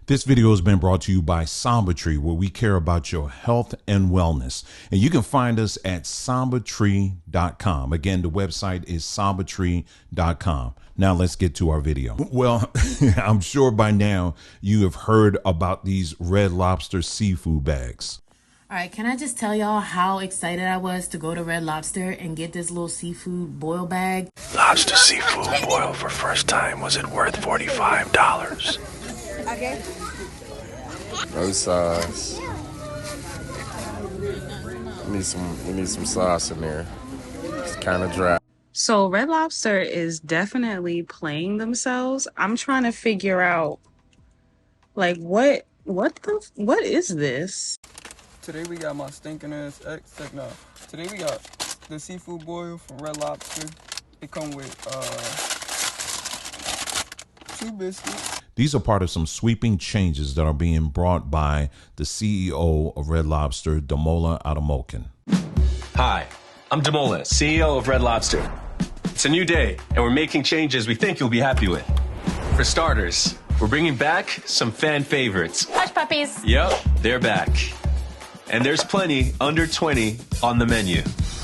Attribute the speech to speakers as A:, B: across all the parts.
A: This video has been brought to you by Samba Tree, where we care about your health and wellness. And you can find us at sambatree.com. Again, the website is sambatree.com. Now let's get to our video. Well, I'm sure by now you have heard about these Red Lobster seafood bags.
B: All right, can I just tell y'all how excited I was to go to Red Lobster and get this little seafood boil bag?
C: Lobster seafood boil for first time. Was it worth $45?
D: Okay.
E: No sauce. We need some sauce in there. It's kind of dry.
D: So Red Lobster is definitely playing themselves. I'm trying to figure out, like, what is this?
F: Today we got my stinking ass Today we got the seafood boil from Red Lobster. It come with 2 biscuits.
A: These are part of some sweeping changes that are being brought by the CEO of Red Lobster, Damola Ademokin.
G: Hi, I'm Damola, CEO of Red Lobster. It's a new day, and we're making changes we think you'll be happy with. For starters, we're bringing back some fan favorites.
H: Hush puppies.
G: Yep, they're back. And there's plenty under 20 on the menu.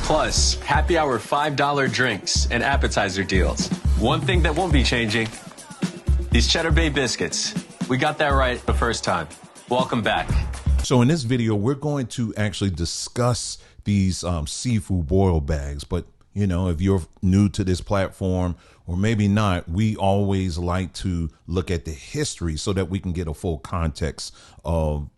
G: Plus, happy hour $5 drinks and appetizer deals. One thing that won't be changing, these Cheddar Bay biscuits. We got that right the first time. Welcome back.
A: So in this video, we're going to actually discuss these seafood boil bags. But, you know, if you're new to this platform, or maybe not, we always like to look at the history so that we can get a full context of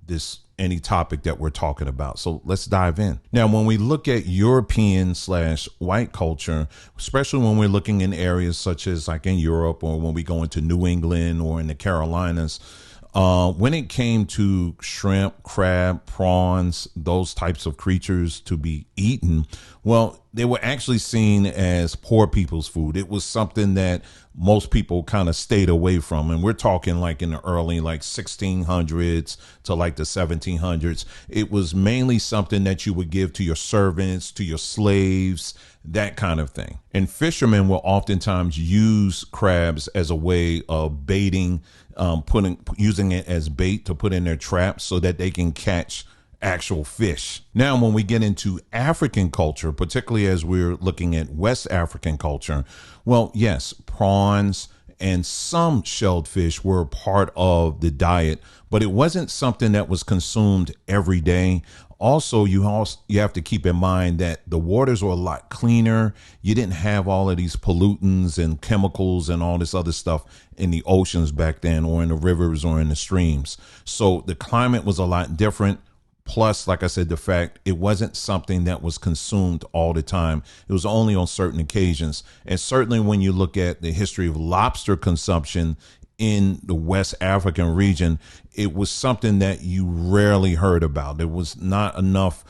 A: any topic that we're talking about. So let's dive in. Now, when we look at European/white culture, especially when we're looking in areas such as like in Europe, or when we go into New England or in the Carolinas, when it came to shrimp, crab, prawns, those types of creatures to be eaten, well, they were actually seen as poor people's food. It was something that most people kind of stayed away from. And we're talking like in the early 1600s to like the 1700s. It was mainly something that you would give to your servants, to your slaves, that kind of thing. And fishermen will oftentimes use crabs as a way of baiting, using it as bait to put in their traps so that they can catch actual fish. Now, when we get into African culture, particularly as we're looking at West African culture, well, yes, prawns and some shelled fish were part of the diet, but it wasn't something that was consumed every day. Also, you have to keep in mind that the waters were a lot cleaner. You didn't have all of these pollutants and chemicals and all this other stuff in the oceans back then, or in the rivers or in the streams. So the climate was a lot different. Plus, like I said, the fact it wasn't something that was consumed all the time. It was only on certain occasions. And certainly when you look at the history of lobster consumption in the West African region, it was something that you rarely heard about. There was not enough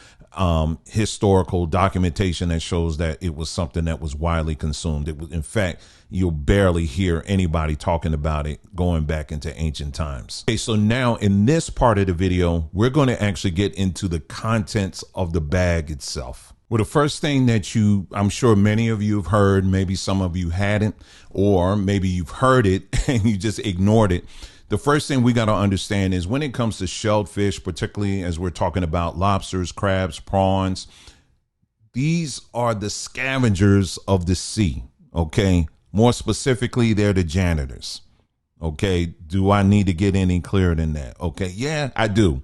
A: historical documentation that shows that it was something that was widely consumed. It was, in fact, you'll barely hear anybody talking about it going back into ancient times. Okay, so now in this part of the video, we're going to actually get into the contents of the bag itself. Well, the first thing that I'm sure many of you have heard, maybe some of you hadn't, or maybe you've heard it and you just ignored it. The first thing we got to understand is when it comes to shelled fish, particularly as we're talking about lobsters, crabs, prawns, these are the scavengers of the sea. Okay. More specifically, they're the janitors. Okay. Do I need to get any clearer than that? Okay. Yeah, I do.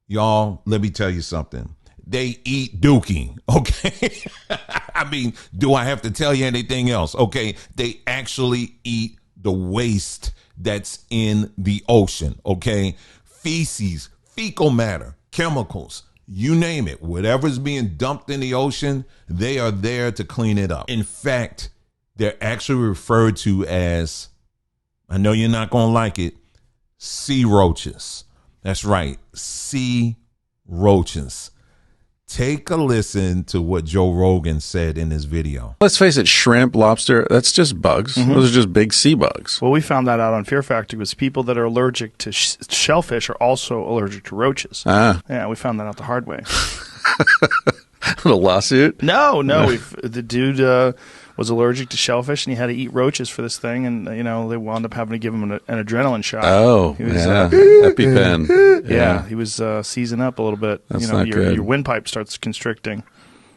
A: Y'all, let me tell you something. They eat dookie. Okay. I mean, do I have to tell you anything else? Okay. They actually eat the waste that's in the ocean. Okay. Feces, fecal matter, chemicals, you name it, whatever's being dumped in the ocean, they are there to clean it up. In fact, they're actually referred to as, I know you're not going to like it, sea roaches. That's right. Sea roaches. Take a listen to what Joe Rogan said in his video.
I: Let's face it, shrimp, lobster, that's just bugs. Those are just big sea bugs.
J: Well, we found that out on Fear Factor because people that are allergic to shellfish are also allergic to roaches. Yeah, we found that out the hard way.
I: A lawsuit?
J: No. The dude was allergic to shellfish, and he had to eat roaches for this thing, and they wound up having to give him an adrenaline shot.
I: Oh,
J: he was,
I: EpiPen.
J: Yeah, he was seizing up a little bit.
I: That's not good.
J: Your windpipe starts constricting.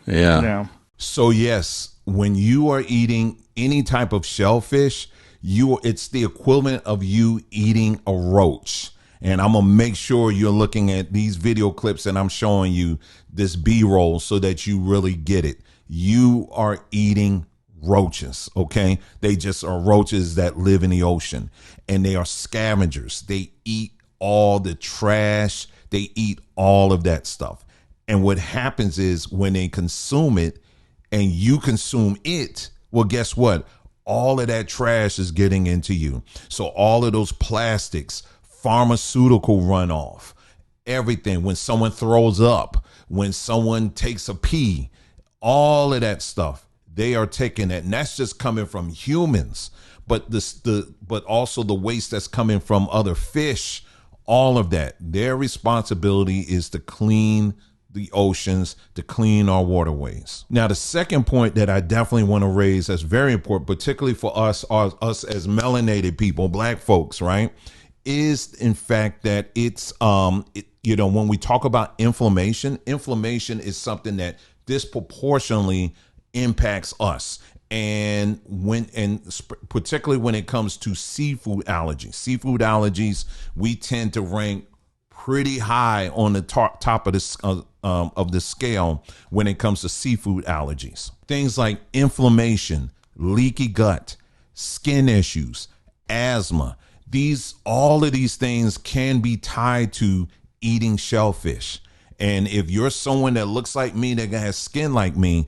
I: Yeah.
A: So yes, when you are eating any type of shellfish, it's the equivalent of you eating a roach. And I'm going to make sure you're looking at these video clips and I'm showing you this B-roll so that you really get it. You are eating roaches, okay? They just are roaches that live in the ocean, and they are scavengers. They eat all the trash. They eat all of that stuff. And what happens is when they consume it and you consume it, well, guess what? All of that trash is getting into you. So all of those plastics, pharmaceutical runoff, everything, when someone throws up, when someone takes a pee, all of that stuff, they are taking it. And that's just coming from humans. But but also the waste that's coming from other fish, all of that. Their responsibility is to clean the oceans, to clean our waterways. Now, the second point that I definitely want to raise that's very important, particularly for us as melanated people, black folks, right, is in fact that it's, when we talk about inflammation is something that disproportionately impacts us. And particularly when it comes to seafood allergies, we tend to rank pretty high on the top of the scale when it comes to seafood allergies. Things like inflammation, leaky gut, skin issues, asthma. All of these things can be tied to eating shellfish. And if you're someone that looks like me, that has skin like me,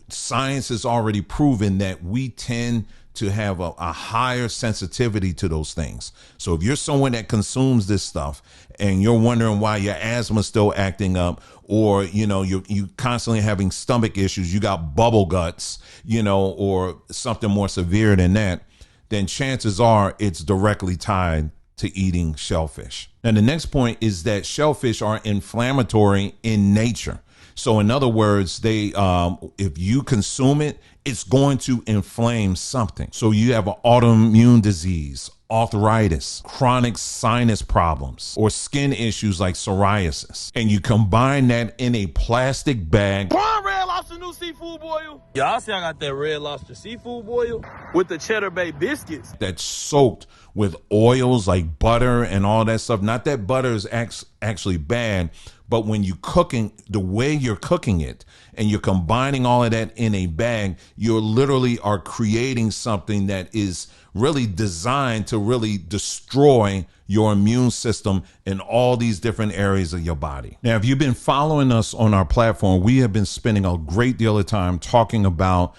A: science has already proven that we tend to have a higher sensitivity to those things. So if you're someone that consumes this stuff and you're wondering why your asthma is still acting up, or you constantly having stomach issues, you got bubble guts, or something more severe than that, then chances are it's directly tied to eating shellfish. And the next point is that shellfish are inflammatory in nature. So in other words, if you consume it, it's going to inflame something. So you have an autoimmune disease, arthritis, chronic sinus problems, or skin issues like psoriasis, and you combine that in a plastic bag.
H: Red Lobster new seafood boil. Y'all see I got that Red Lobster seafood boil with the Cheddar Bay biscuits.
A: That's soaked with oils like butter and all that stuff. Not that butter is actually bad, but when you cooking, the way you're cooking it and you're combining all of that in a bag, you literally are creating something that is really designed to really destroy your immune system in all these different areas of your body. Now, if you've been following us on our platform, we have been spending a great deal of time talking about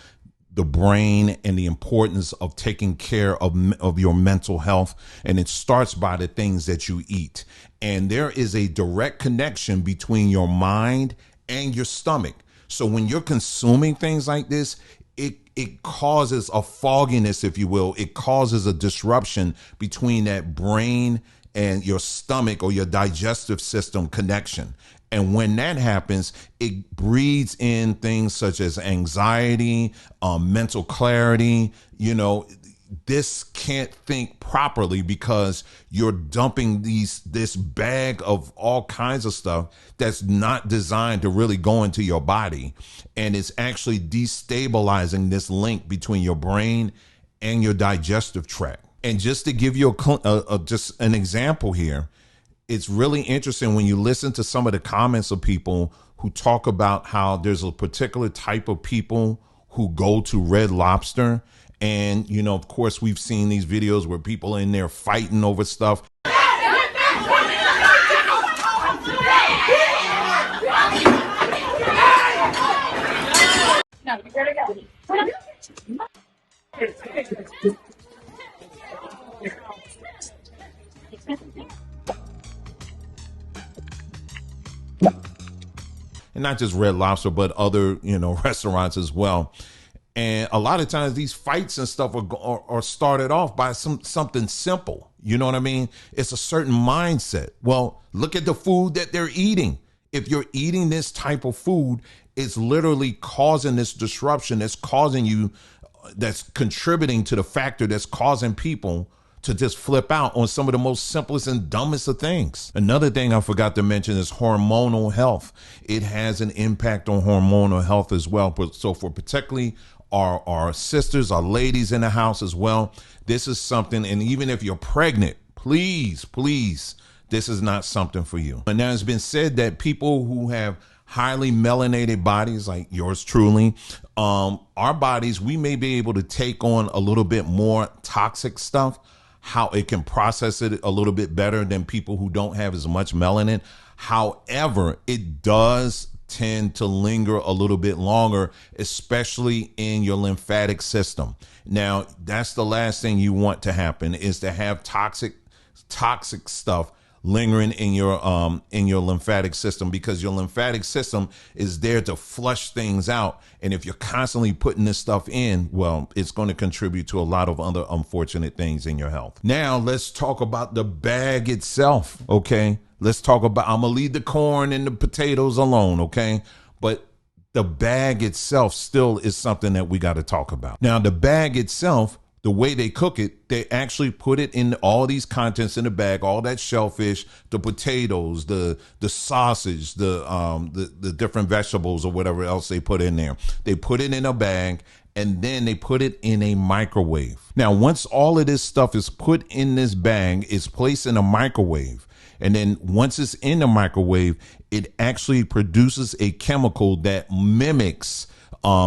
A: the brain and the importance of taking care of your mental health. And it starts by the things that you eat. And there is a direct connection between your mind and your stomach. So when you're consuming things like this, it causes a fogginess, if you will. It causes a disruption between that brain and your stomach or your digestive system connection. And when that happens, it breeds in things such as anxiety, mental clarity. This can't think properly because you're dumping this bag of all kinds of stuff that's not designed to really go into your body. And it's actually destabilizing this link between your brain and your digestive tract. And just to give you just an example here, it's really interesting when you listen to some of the comments of people who talk about how there's a particular type of people who go to Red Lobster. And, of course, we've seen these videos where people are in there fighting over stuff. And not just Red Lobster, but other, restaurants as well. And a lot of times these fights and stuff are started off by something simple. You know what I mean? It's a certain mindset. Well, look at the food that they're eating. If you're eating this type of food, it's literally causing this disruption that's causing you, that's contributing to the factor that's causing people to just flip out on some of the most simplest and dumbest of things. Another thing I forgot to mention is hormonal health. It has an impact on hormonal health as well. So for particularly our sisters, our ladies in the house as well, this is something, and even if you're pregnant, please, this is not something for you. And now it's been said that people who have highly melanated bodies like yours truly, our bodies, we may be able to take on a little bit more toxic stuff, how it can process it a little bit better than people who don't have as much melanin. However, it does tend to linger a little bit longer, especially in your lymphatic system. Now, that's the last thing you want to happen, is to have toxic stuff lingering in your lymphatic system, because your lymphatic system is there to flush things out. And if you're constantly putting this stuff in, well, it's going to contribute to a lot of other unfortunate things in your health. Now, let's talk about the bag itself. Okay. Let's talk about, I'm going to leave the corn and the potatoes alone. Okay. But the bag itself still is something that we got to talk about. Now, the bag itself, the way they cook it, they actually put it in all these contents in the bag, all that shellfish, the potatoes, the sausage, the different vegetables or whatever else they put in there. They put it in a bag and then they put it in a microwave. Now, once all of this stuff is put in this bag, it's placed in a microwave. And then once it's in the microwave, it actually produces a chemical that mimics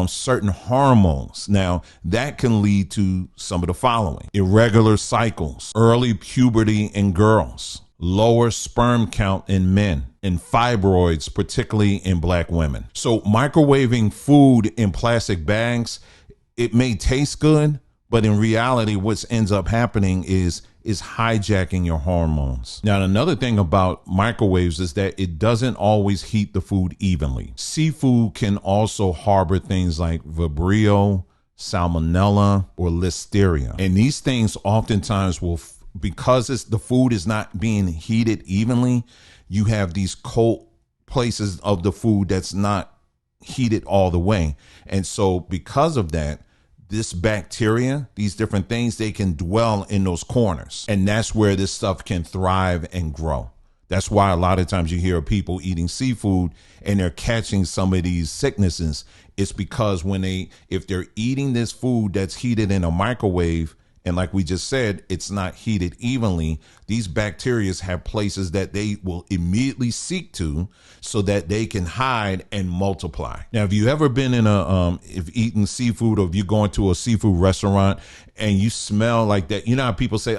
A: certain hormones. Now, that can lead to some of the following: irregular cycles, early puberty in girls, lower sperm count in men, and fibroids, particularly in Black women. So microwaving food in plastic bags, it may taste good, but in reality, what ends up happening is hijacking your hormones. Now, another thing about microwaves is that it doesn't always heat the food evenly. Seafood can also harbor things like Vibrio, Salmonella, or Listeria. And these things oftentimes will, because the food is not being heated evenly, you have these cold places of the food that's not heated all the way. And so because of that, this bacteria, these different things, they can dwell in those corners. And that's where this stuff can thrive and grow. That's why a lot of times you hear people eating seafood and they're catching some of these sicknesses. It's because if they're eating this food that's heated in a microwave, and like we just said, it's not heated evenly, these bacteria have places that they will immediately seek to so that they can hide and multiply. Now, if you ever been in if eating seafood, or if you're going to a seafood restaurant and you smell like that, you know how people say,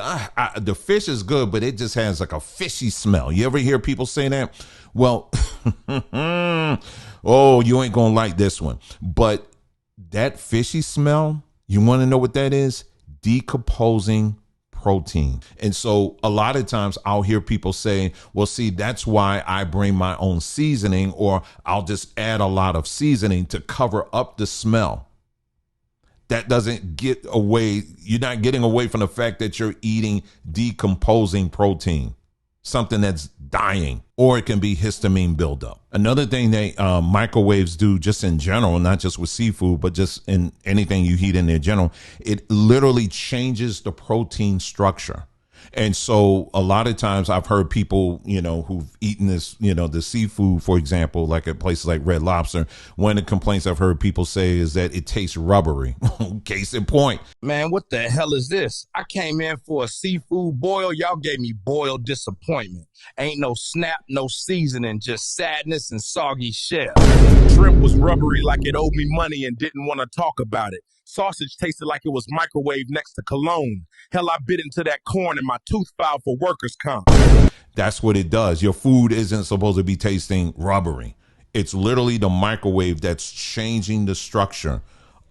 A: the fish is good, but it just has like a fishy smell. You ever hear people say that? Well, oh, you ain't gonna like this one. But that fishy smell, you want to know what that is? Decomposing protein. And so a lot of times I'll hear people say, well, see, that's why I bring my own seasoning, or I'll just add a lot of seasoning to cover up the smell. That doesn't get away. You're not getting away from the fact that you're eating decomposing protein, something that's dying, or it can be histamine buildup. Another thing that microwaves do, just in general, not just with seafood, but just in anything you heat in there in general, it literally changes the protein structure. And so a lot of times I've heard people, who've eaten this, the seafood, for example, like at places like Red Lobster, one of the complaints I've heard people say is that it tastes rubbery. Case in point.
K: Man, what the hell is this? I came in for a seafood boil. Y'all gave me boiled disappointment. Ain't no snap, no seasoning, just sadness and soggy shell. Shrimp was rubbery like it owed me money and didn't want to talk about it. Sausage tasted like it was microwave next to cologne. Hell, I bit into that corn and my tooth filed for workers' comp.
A: That's what it does. Your food isn't supposed to be tasting rubbery. It's literally the microwave that's changing the structure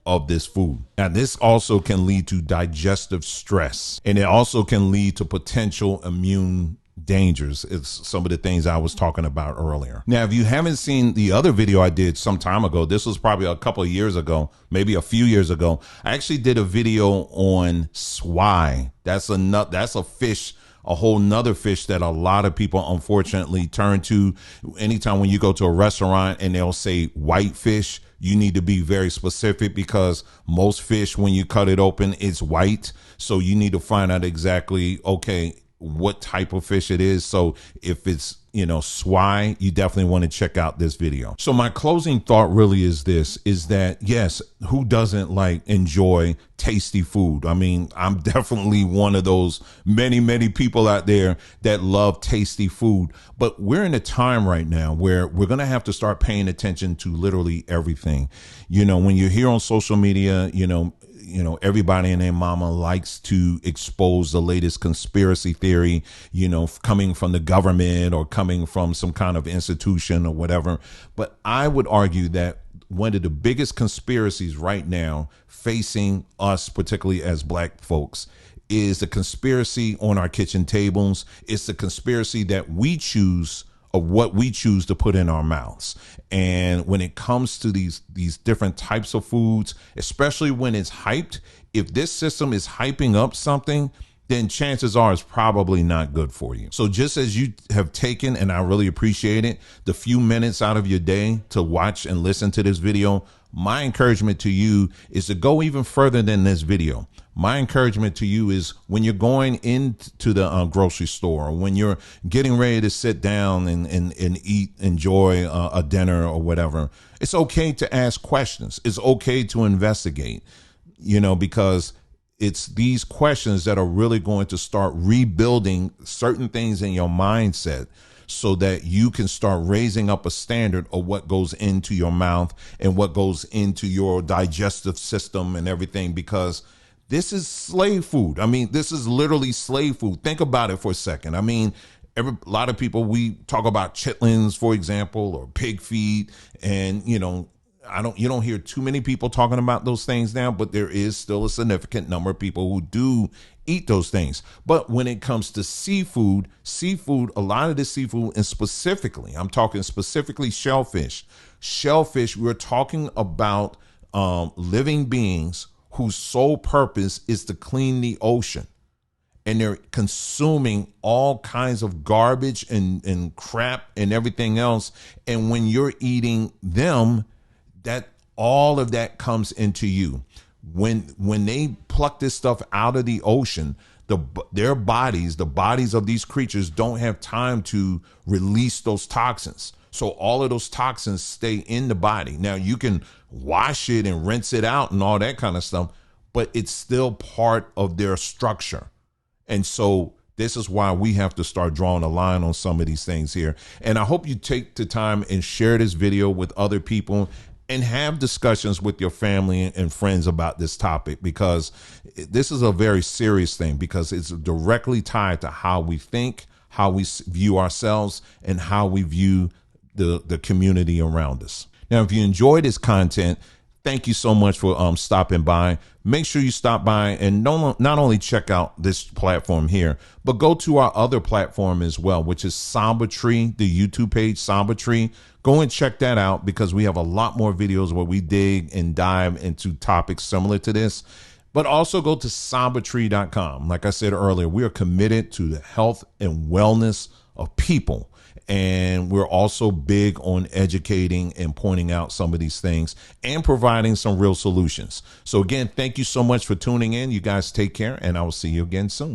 A: of this food. Now, this also can lead to digestive stress, and it also can lead to potential immune dangers. It's some of the things I was talking about earlier. Now, if you haven't seen the other video I did some time ago, this was probably a couple of years ago, maybe a few years ago. I actually did a video on swai. That's a fish a whole nother fish that a lot of people unfortunately turn to. Anytime when you go to a restaurant and they'll say white fish, you need to be very specific, because most fish, when you cut it open, it's white. So you need to find out exactly, okay, what type of fish it is. So if it's, swai, you definitely want to check out this video. So my closing thought really is this, is that yes, who doesn't enjoy tasty food? I mean, I'm definitely one of those many people out there that love tasty food, but we're in a time right now where we're going to have to start paying attention to literally everything. When you're here on social media, everybody and their mama likes to expose the latest conspiracy theory, coming from the government or coming from some kind of institution or whatever. But I would argue that one of the biggest conspiracies right now facing us, particularly as black folks, is the conspiracy on our kitchen tables. It's the conspiracy that we choose, of what we choose to put in our mouths. And when it comes to these different types of foods, especially when it's hyped, if this system is hyping up something, then chances are it's probably not good for you. So just as you have taken, and I really appreciate it, the few minutes out of your day to watch and listen to this video, my encouragement to you is to go even further than this video. My encouragement to you is, when you're going into the grocery store, or when you're getting ready to sit down and enjoy a dinner or whatever, it's okay to ask questions. It's okay to investigate, because it's these questions that are really going to start rebuilding certain things in your mindset, so that you can start raising up a standard of what goes into your mouth and what goes into your digestive system and everything, because this is slave food. I mean, this is literally slave food. Think about it for a second. I mean, a lot of people, we talk about chitlins, for example, or pig feet, and you don't hear too many people talking about those things now, but there is still a significant number of people who do eat those things. But when it comes to seafood, a lot of the seafood, and specifically, I'm talking specifically shellfish, we're talking about living beings whose sole purpose is to clean the ocean. And they're consuming all kinds of garbage and crap and everything else. And when you're eating them, that all of that comes into you. When they pluck this stuff out of the ocean, their bodies, the bodies of these creatures, don't have time to release those toxins. So all of those toxins stay in the body. Now, you can wash it and rinse it out and all that kind of stuff, but it's still part of their structure. And so this is why we have to start drawing a line on some of these things here. And I hope you take the time and share this video with other people, and have discussions with your family and friends about this topic, because this is a very serious thing, because it's directly tied to how we think, how we view ourselves, and how we view the community around us. Now, if you enjoy this content, thank you so much for stopping by. Make sure you stop by and not only check out this platform here, but go to our other platform as well, which is Samba Tree, the YouTube page, Samba Tree. Go and check that out, because we have a lot more videos where we dig and dive into topics similar to this. But also go to sambatree.com. Like I said earlier, we are committed to the health and wellness of people. And we're also big on educating and pointing out some of these things and providing some real solutions. So again, thank you so much for tuning in. You guys take care, and I will see you again soon.